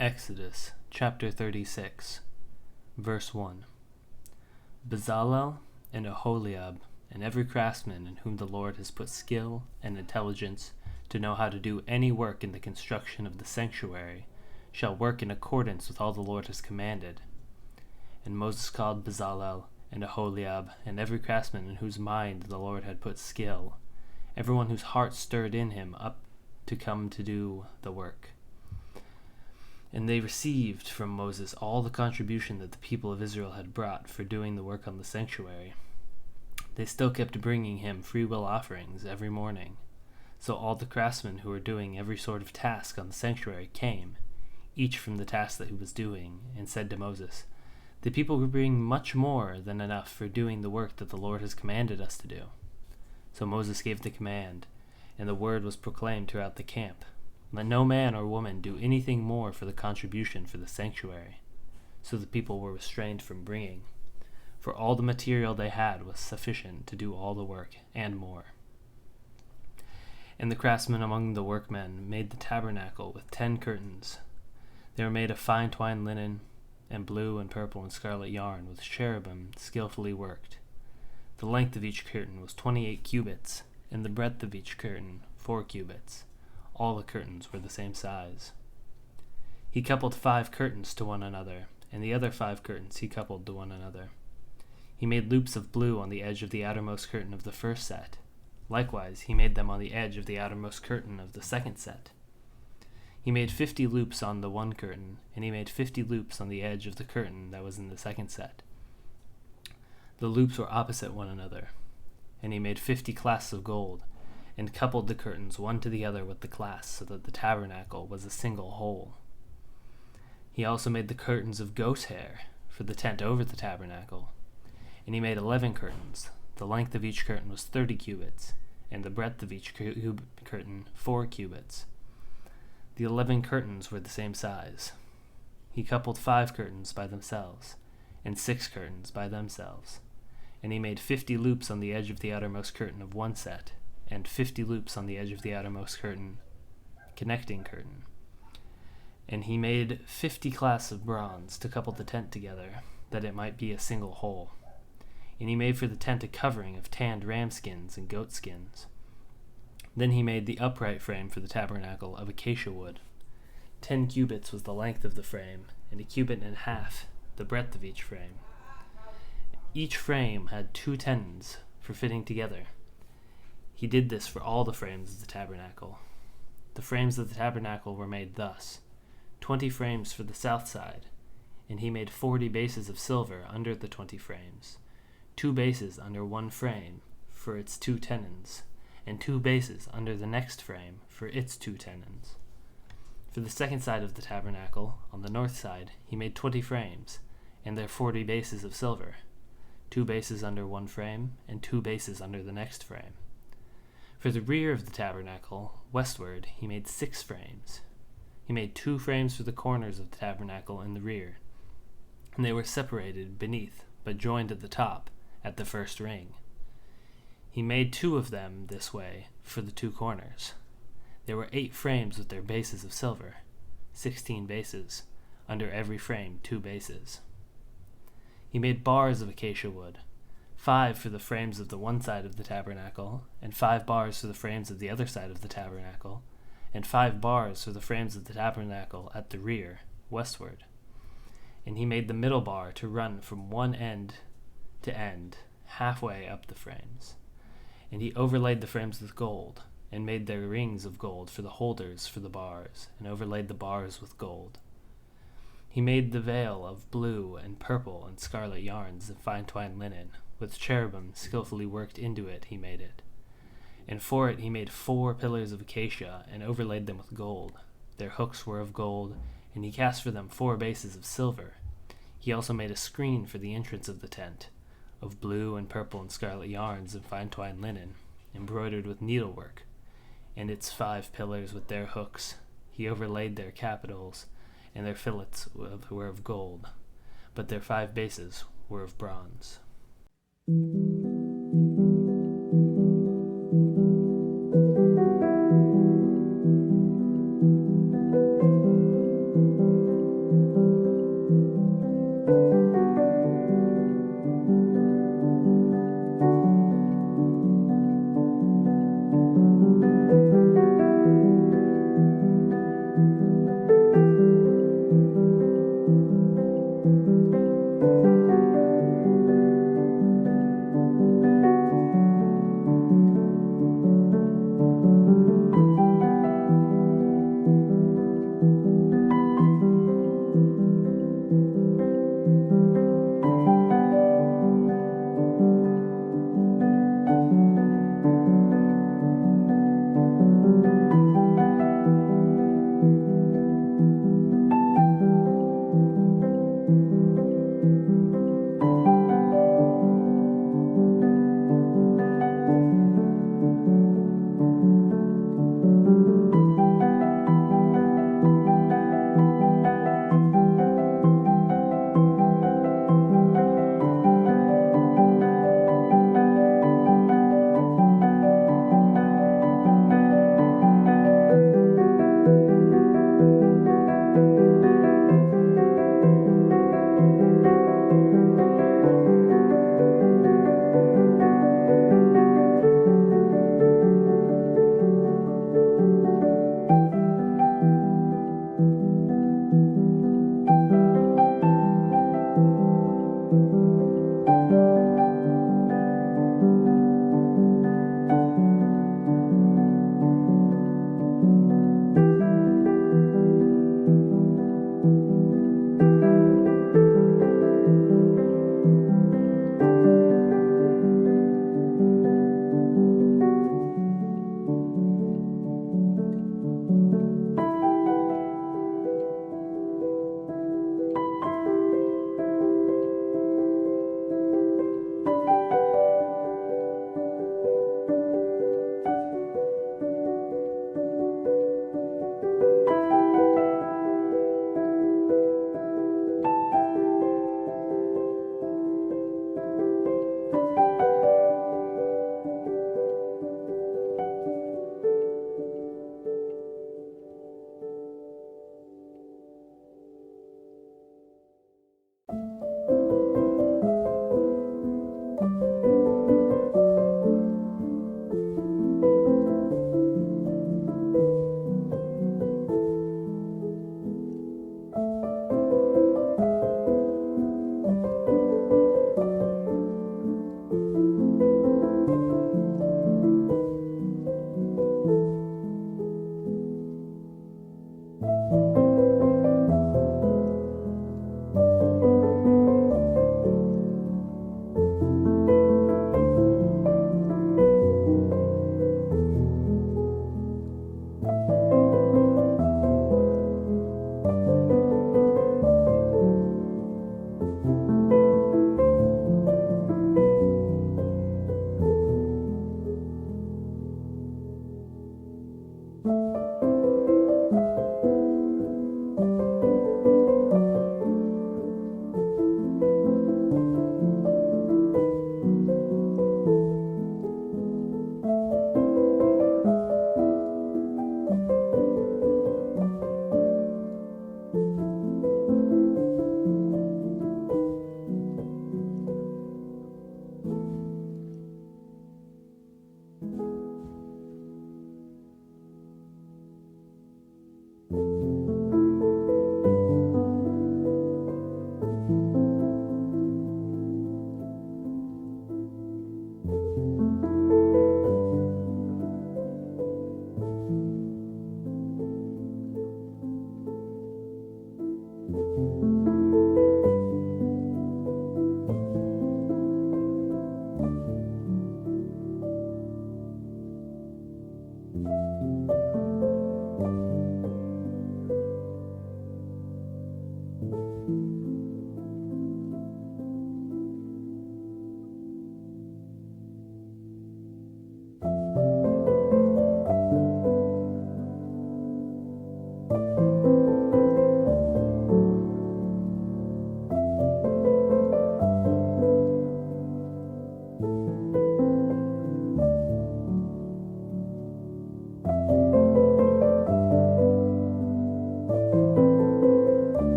Exodus chapter 36, verse 1. Bezalel and Aholiab and every craftsman in whom the Lord has put skill and intelligence to know how to do any work in the construction of the sanctuary shall work in accordance with all the Lord has commanded. And Moses called Bezalel and Aholiab and every craftsman in whose mind the Lord had put skill, everyone whose heart stirred in him up to come to do the work. And they received from Moses all the contribution that the people of Israel had brought for doing the work on the sanctuary. They still kept bringing him freewill offerings every morning. So all the craftsmen who were doing every sort of task on the sanctuary came, each from the task that he was doing, and said to Moses, "The people will bring much more than enough for doing the work that the Lord has commanded us to do." So Moses gave the command, and the word was proclaimed throughout the camp. Let no man or woman do anything more for the contribution for the sanctuary. So the people were restrained from bringing, for all the material they had was sufficient to do all the work and more. And the craftsmen among the workmen made the tabernacle with 10 curtains. They were made of fine twined linen, and blue and purple and scarlet yarn, with cherubim skillfully worked. The length of each curtain was 28 cubits, and the breadth of each curtain 4 cubits. All the curtains were the same size. He coupled 5 curtains to one another, and the other 5 curtains he coupled to one another. He made loops of blue on the edge of the outermost curtain of the first set. Likewise, he made them on the edge of the outermost curtain of the second set. He made 50 loops on the one curtain, and he made 50 loops on the edge of the curtain that was in the second set. The loops were opposite one another, and he made 50 clasps of gold, and coupled the curtains one to the other with the clasps, so that the tabernacle was a single whole. He also made the curtains of goat's hair for the tent over the tabernacle, and he made 11 curtains. The length of each curtain was 30 cubits, and the breadth of each curtain 4 cubits. The 11 curtains were the same size. He coupled 5 curtains by themselves, and 6 curtains by themselves, and he made 50 loops on the edge of the outermost curtain of one set, and 50 loops on the edge of the outermost curtain, connecting curtain. And he made 50 clasps of bronze to couple the tent together, that it might be a single whole. And he made for the tent a covering of tanned ram skins and goat skins. Then he made the upright frame for the tabernacle of acacia wood. 10 cubits was the length of the frame, and a cubit and a half the breadth of each frame. Each frame had 2 tenons for fitting together. He did this for all the frames of the tabernacle. The frames of the tabernacle were made thus: 20 frames for the south side, and he made 40 bases of silver under the 20 frames, 2 bases under one frame for its 2 tenons, and 2 bases under the next frame for its 2 tenons. For the second side of the tabernacle, on the north side, he made 20 frames, and their 40 bases of silver, 2 bases under one frame, and 2 bases under the next frame. For the rear of the tabernacle, westward, he made 6 frames. He made 2 frames for the corners of the tabernacle in the rear, and they were separated beneath, but joined at the top, at the first ring. He made 2 of them this way for the 2 corners. There were 8 frames with their bases of silver, 16 bases, under every frame 2 bases. He made bars of acacia wood, 5 for the frames of the one side of the tabernacle, and 5 bars for the frames of the other side of the tabernacle, and 5 bars for the frames of the tabernacle at the rear, westward. And he made the middle bar to run from one end to end, halfway up the frames. And he overlaid the frames with gold, and made their rings of gold for the holders for the bars, and overlaid the bars with gold. He made the veil of blue and purple and scarlet yarns and fine twined linen, with cherubim skillfully worked into it he made it. And for it he made 4 pillars of acacia, and overlaid them with gold. Their hooks were of gold, and he cast for them 4 bases of silver. He also made a screen for the entrance of the tent, of blue and purple and scarlet yarns and fine twined linen, embroidered with needlework, and its 5 pillars with their hooks. He overlaid their capitals, and their fillets were of gold, but their 5 bases were of bronze.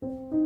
you.